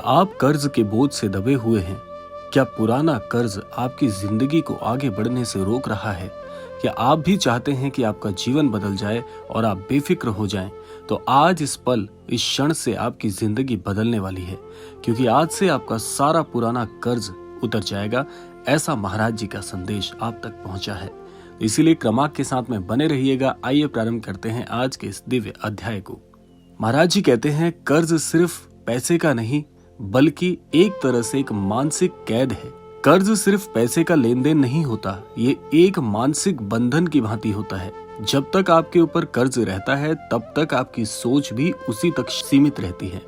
आप कर्ज के बोझ से दबे हुए हैं? क्या पुराना कर्ज आपकी जिंदगी को आगे बढ़ने से रोक रहा है? क्या आप भी चाहते हैं कि आपका जीवन बदल जाए और आप बेफिक्र हो जाएं? तो आज इस पल, इस क्षण से आपकी जिंदगी बदलने वाली है, क्योंकि आज से आपका सारा पुराना कर्ज उतर जाएगा। ऐसा महाराज जी का संदेश आप तक पहुंचा है। इसीलिए क्रमांक के साथ में बने रहिएगा। आइए प्रारंभ करते हैं आज के इस दिव्य अध्याय को। महाराज जी कहते हैं, कर्ज सिर्फ पैसे का नहीं बल्कि एक तरह से एक मानसिक कैद है। कर्ज सिर्फ पैसे का लेन देन नहीं होता, ये एक मानसिक बंधन की भांति होता है। जब तक आपके ऊपर कर्ज रहता है तब तक आपकी सोच भी उसी तक सीमित रहती है।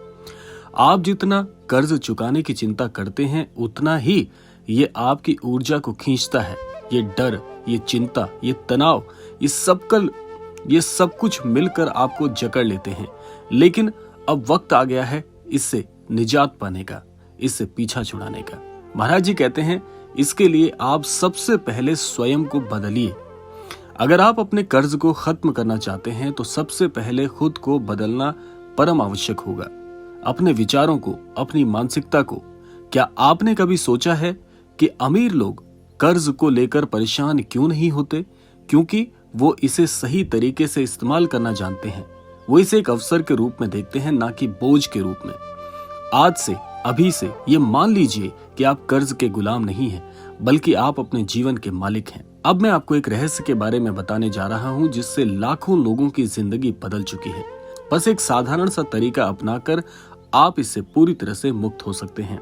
आप जितना कर्ज चुकाने की चिंता करते हैं उतना ही ये आपकी ऊर्जा को खींचता है। ये डर, ये चिंता, ये तनाव, ये सब कुछ मिलकर आपको जकड़ लेते हैं। लेकिन अब वक्त आ गया है इससे निजात पाने का, इससे पीछा छुड़ाने का। महाराज जी कहते हैं, इसके लिए आप सबसे पहले स्वयं को बदलिए। अगर आप अपने कर्ज को खत्म करना चाहते हैं तो सबसे पहले खुद को बदलना परम आवश्यक होगा। अपने विचारों को, अपनी मानसिकता को। क्या आपने कभी सोचा है कि अमीर लोग कर्ज को लेकर परेशान क्यों नहीं होते? क्योंकि वो इसे सही तरीके से इस्तेमाल करना जानते हैं। वो इसे एक अवसर के रूप में देखते हैं, ना कि बोझ के रूप में। आज से, अभी से ये मान लीजिए कि आप कर्ज के गुलाम नहीं हैं, बल्कि आप अपने जीवन के मालिक हैं। अब मैं आपको एक रहस्य के बारे में बताने जा रहा हूं, जिससे लाखों लोगों की जिंदगी बदल चुकी है। बस एक साधारण सा तरीका अपनाकर आप इससे पूरी तरह से मुक्त हो सकते हैं।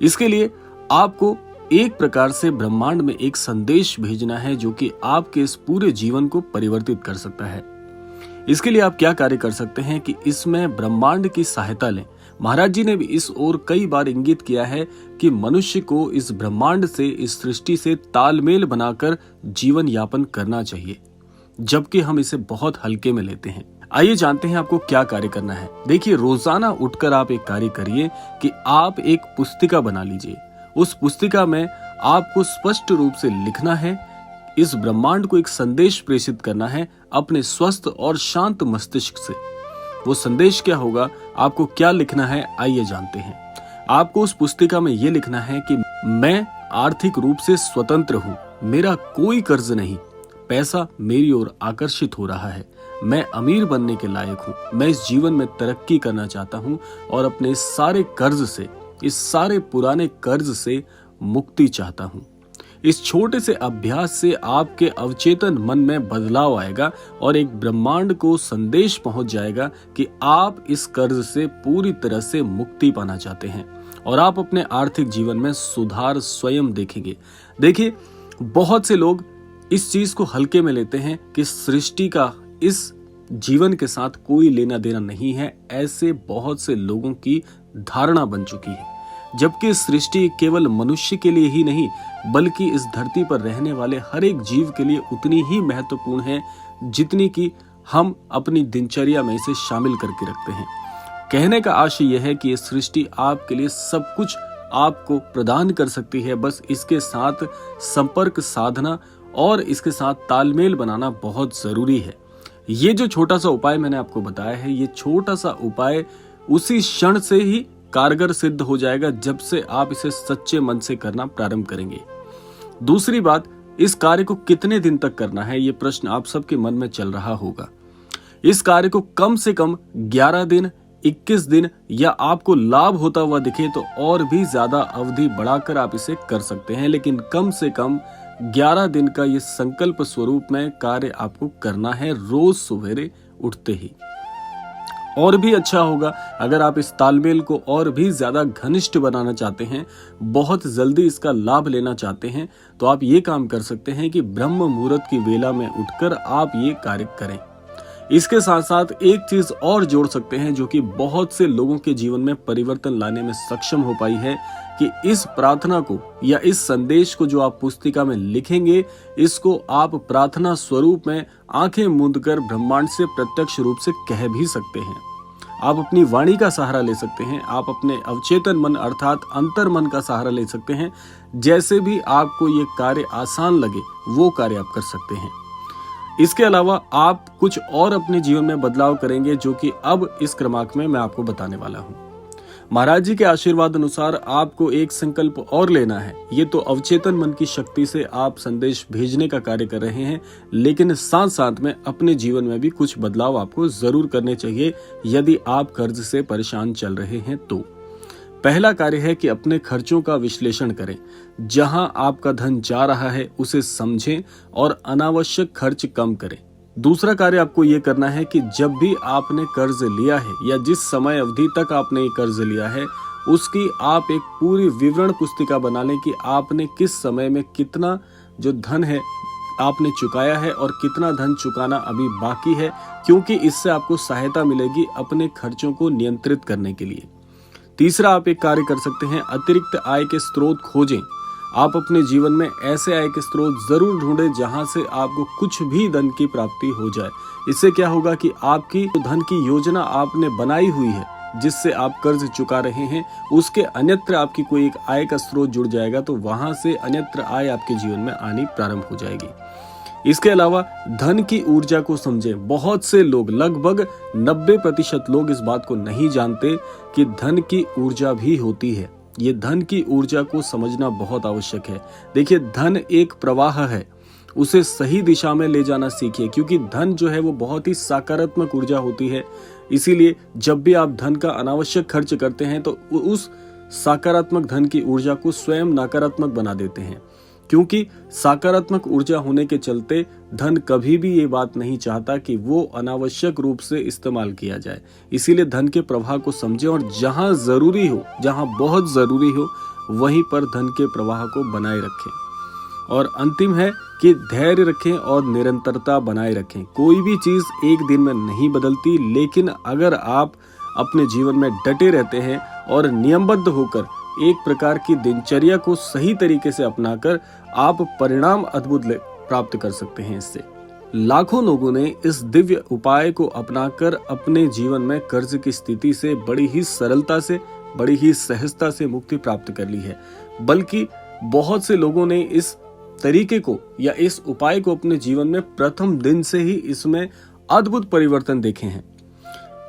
इसके लिए आपको एक प्रकार से ब्रह्मांड में एक संदेश भेजना है, जो कि आपके इस पूरे जीवन को परिवर्तित कर सकता है। इसके लिए आप क्या कार्य कर सकते हैं कि इसमें ब्रह्मांड की सहायता लें। महाराज जी ने भी इस ओर कई बार इंगित किया है कि मनुष्य को इस ब्रह्मांड से, इस सृष्टि से तालमेल बनाकर जीवन यापन करना चाहिए, जबकि हम इसे बहुत हल्के में लेते हैं। आइए जानते हैं आपको क्या कार्य करना है। देखिए, रोजाना उठकर आप एक कार्य करिए कि आप एक पुस्तिका बना लीजिए। उस पुस्तिका में आपको स्पष्ट रूप से लिखना है, इस ब्रह्मांड को एक संदेश प्रेषित करना है अपने स्वस्थ और शांत मस्तिष्क से। वो संदेश क्या होगा, आपको क्या लिखना है, आइए जानते हैं। आपको उस पुस्तिका में ये लिखना है कि मैं आर्थिक रूप से स्वतंत्र हूँ, मेरा कोई कर्ज नहीं, पैसा मेरी ओर आकर्षित हो रहा है, मैं अमीर बनने के लायक हूँ, मैं इस जीवन में तरक्की करना चाहता हूँ और अपने सारे कर्ज से, इस सारे पुराने कर्ज से मुक्ति चाहता हूँ। इस छोटे से अभ्यास से आपके अवचेतन मन में बदलाव आएगा और एक ब्रह्मांड को संदेश पहुंच जाएगा कि आप इस कर्ज से पूरी तरह से मुक्ति पाना चाहते हैं और आप अपने आर्थिक जीवन में सुधार स्वयं देखेंगे। देखिए, बहुत से लोग इस चीज को हल्के में लेते हैं कि सृष्टि का इस जीवन के साथ कोई लेना देना नहीं है। ऐसे बहुत से लोगों की धारणा बन चुकी है, जबकि सृष्टि केवल मनुष्य के लिए ही नहीं बल्कि इस धरती पर रहने वाले हर एक जीव के लिए उतनी ही महत्वपूर्ण है जितनी कि हम अपनी दिनचर्या में इसे शामिल करके रखते हैं। कहने का आशय यह है कि ये सृष्टि आपके लिए सब कुछ आपको प्रदान कर सकती है, बस इसके साथ संपर्क साधना और इसके साथ तालमेल बनाना बहुत जरूरी है। ये जो छोटा सा उपाय मैंने आपको बताया है, ये छोटा सा उपाय उसी क्षण से ही कारगर सिद्ध हो जाएगा जब से आप इसे सच्चे मन से करना प्रारंभ करेंगे। दूसरी बात, इस कार्य को कितने दिन तक करना है, ये प्रश्न आप सबके मन में चल रहा होगा। इस कार्य को कम से कम 11 दिन, 21 दिन या आपको लाभ होता हुआ दिखे तो और भी ज्यादा अवधि बढ़ाकर आप इसे कर सकते हैं, लेकिन कम से कम 11 दिन का ये संकल्प स्वरूप में कार्य आपको करना है, रोज सवेरे उठते ही। और भी अच्छा होगा अगर आप इस तालमेल को और भी ज्यादा घनिष्ठ बनाना चाहते हैं, बहुत जल्दी इसका लाभ लेना चाहते हैं, तो आप ये काम कर सकते हैं कि ब्रह्म मुहूर्त की वेला में उठकर आप ये कार्य करें। इसके साथ साथ एक चीज और जोड़ सकते हैं जो कि बहुत से लोगों के जीवन में परिवर्तन लाने में सक्षम हो पाई है, कि इस प्रार्थना को या इस संदेश को जो आप पुस्तिका में लिखेंगे, इसको आप प्रार्थना स्वरूप में आंखें मूंदकर ब्रह्मांड से प्रत्यक्ष रूप से कह भी सकते हैं। आप अपनी वाणी का सहारा ले सकते हैं, आप अपने अवचेतन मन अर्थात अंतर मन का सहारा ले सकते हैं। जैसे भी आपको ये कार्य आसान लगे वो कार्य आप कर सकते हैं। इसके अलावा आप कुछ और अपने जीवन में बदलाव करेंगे, जो कि अब इस क्रमांक में मैं आपको बताने वाला हूं। महाराज जी के आशीर्वाद अनुसार आपको एक संकल्प और लेना है। ये तो अवचेतन मन की शक्ति से आप संदेश भेजने का कार्य कर रहे हैं, लेकिन साथ साथ में अपने जीवन में भी कुछ बदलाव आपको जरूर करने चाहिए यदि आप कर्ज से परेशान चल रहे हैं तो। पहला कार्य है कि अपने खर्चों का विश्लेषण करें। जहां आपका धन जा रहा है उसे समझें और अनावश्यक खर्च कम करें। दूसरा कार्य आपको ये करना है कि जब भी आपने कर्ज लिया है या जिस समय अवधि तक आपने ये कर्ज लिया है उसकी आप एक पूरी विवरण पुस्तिका बना लें कि आपने किस समय में कितना जो धन है आपने चुकाया है और कितना धन चुकाना अभी बाकी है, क्योंकि इससे आपको सहायता मिलेगी अपने खर्चों को नियंत्रित करने के लिए। तीसरा आप एक कार्य कर सकते हैं, अतिरिक्त आय के स्रोत खोजें। आप अपने जीवन में ऐसे आय के स्रोत जरूर ढूंढें जहां से आपको कुछ भी धन की प्राप्ति हो जाए। इससे क्या होगा कि आपकी धन की योजना आपने बनाई हुई है जिससे आप कर्ज चुका रहे हैं, उसके अन्यत्र आपकी कोई एक आय का स्रोत जुड़ जाएगा तो वहां से अन्यत्र आय आपके जीवन में आनी प्रारंभ हो जाएगी। इसके अलावा धन की ऊर्जा को समझें। बहुत से लोग, लगभग 90% लोग इस बात को नहीं जानते कि धन की ऊर्जा भी होती है। ये धन की ऊर्जा को समझना बहुत आवश्यक है। देखिए, धन एक प्रवाह है, उसे सही दिशा में ले जाना सीखिए, क्योंकि धन जो है वो बहुत ही सकारात्मक ऊर्जा होती है। इसीलिए जब भी आप धन का अनावश्यक खर्च करते हैं तो उस सकारात्मक धन की ऊर्जा को स्वयं नकारात्मक बना देते हैं, क्योंकि सकारात्मक ऊर्जा होने के चलते धन कभी भी ये बात नहीं चाहता कि वो अनावश्यक रूप से इस्तेमाल किया जाए। इसीलिए धन के प्रवाह को समझें और जहां जरूरी हो, जहां बहुत जरूरी हो, वहीं पर धन के प्रवाह को बनाए रखें। और अंतिम है कि धैर्य रखें और निरंतरता बनाए रखें। कोई भी चीज एक दिन में नहीं बदलती, लेकिन अगर आप अपने जीवन में डटे रहते हैं और नियमबद्ध होकर एक प्रकार की दिनचर्या को सही तरीके से अपनाकर आप परिणाम अद्भुत प्राप्त कर सकते हैं। इससे लाखों लोगों ने इस दिव्य उपाय को अपनाकर अपने जीवन में कर्ज की स्थिति से बड़ी ही सरलता से, बड़ी ही सहजता से मुक्ति प्राप्त कर ली है। बल्कि बहुत से लोगों ने इस तरीके को या इस उपाय को अपने जीवन में प्रथम दिन से ही इसमें अद्भुत परिवर्तन देखे हैं,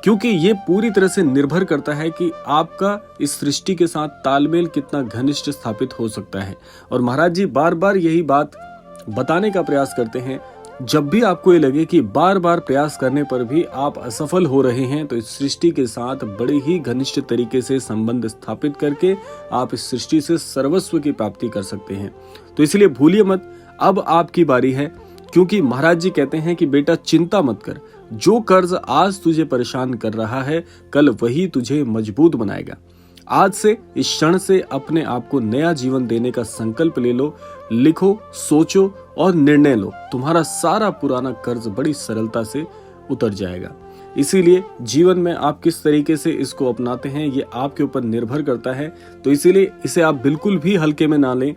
क्योंकि ये पूरी तरह से निर्भर करता है कि आपका इस सृष्टि के साथ तालमेल कितना घनिष्ठ स्थापित हो सकता है। और महाराज जी बार बार यही बात बताने का प्रयास करते हैं। जब भी आपको ये लगे कि बार बार प्रयास करने पर भी आप असफल हो रहे हैं, तो इस सृष्टि के साथ बड़े ही घनिष्ठ तरीके से संबंध स्थापित करके आप इस सृष्टि से सर्वस्व की प्राप्ति कर सकते हैं। तो इसलिए भूलिए मत, अब आपकी बारी है, क्योंकि महाराज जी कहते हैं कि बेटा चिंता मत कर, जो कर्ज आज तुझे परेशान कर रहा है कल वही तुझे मजबूत बनाएगा। आज से, इस क्षण से अपने आप को नया जीवन देने का संकल्प ले लो, लिखो, सोचो और निर्णय लो। तुम्हारा सारा पुराना कर्ज बड़ी सरलता से उतर जाएगा। इसीलिए जीवन में आप किस तरीके से इसको अपनाते हैं ये आपके ऊपर निर्भर करता है। तो इसीलिए इसे आप बिल्कुल भी हल्के में ना लें।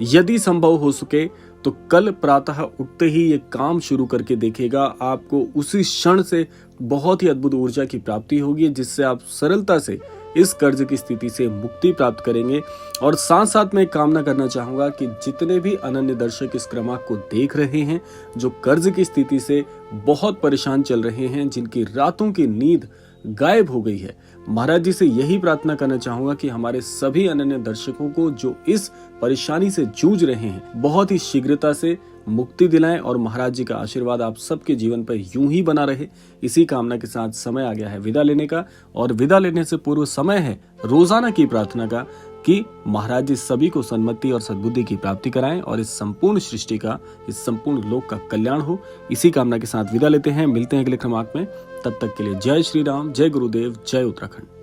यदि संभव हो सके तो कल प्रातः उठते ही ये काम शुरू करके देखिएगा, आपको उसी क्षण से बहुत ही अद्भुत ऊर्जा की प्राप्ति होगी, जिससे आप सरलता से इस कर्ज की स्थिति से मुक्ति प्राप्त करेंगे। और साथ साथ मैं कामना करना चाहूंगा कि जितने भी अनन्य दर्शक इस क्रमांक को देख रहे हैं, जो कर्ज की स्थिति से बहुत परेशान चल रहे हैं, जिनकी रातों की नींद गायब हो गई है, महाराज जी से यही प्रार्थना करना चाहूंगा कि हमारे सभी अनन्य दर्शकों को जो इस परेशानी से जूझ रहे हैं, बहुत ही शीघ्रता से मुक्ति दिलाएं और महाराज जी का आशीर्वाद आप सबके जीवन पर यूं ही बना रहे। इसी कामना के साथ समय आ गया है विदा लेने का, और विदा लेने से पूर्व समय है रोजाना की प्रार्थना का कि महाराज जी सभी को सन्मति और सद्बुद्धि की प्राप्ति कराएं और इस संपूर्ण सृष्टि का, इस संपूर्ण लोक का कल्याण हो। इसी कामना के साथ विदा लेते हैं, मिलते हैं अगले क्रमांक में। तब तक के लिए जय श्री राम, जय गुरुदेव, जय उत्तराखंड।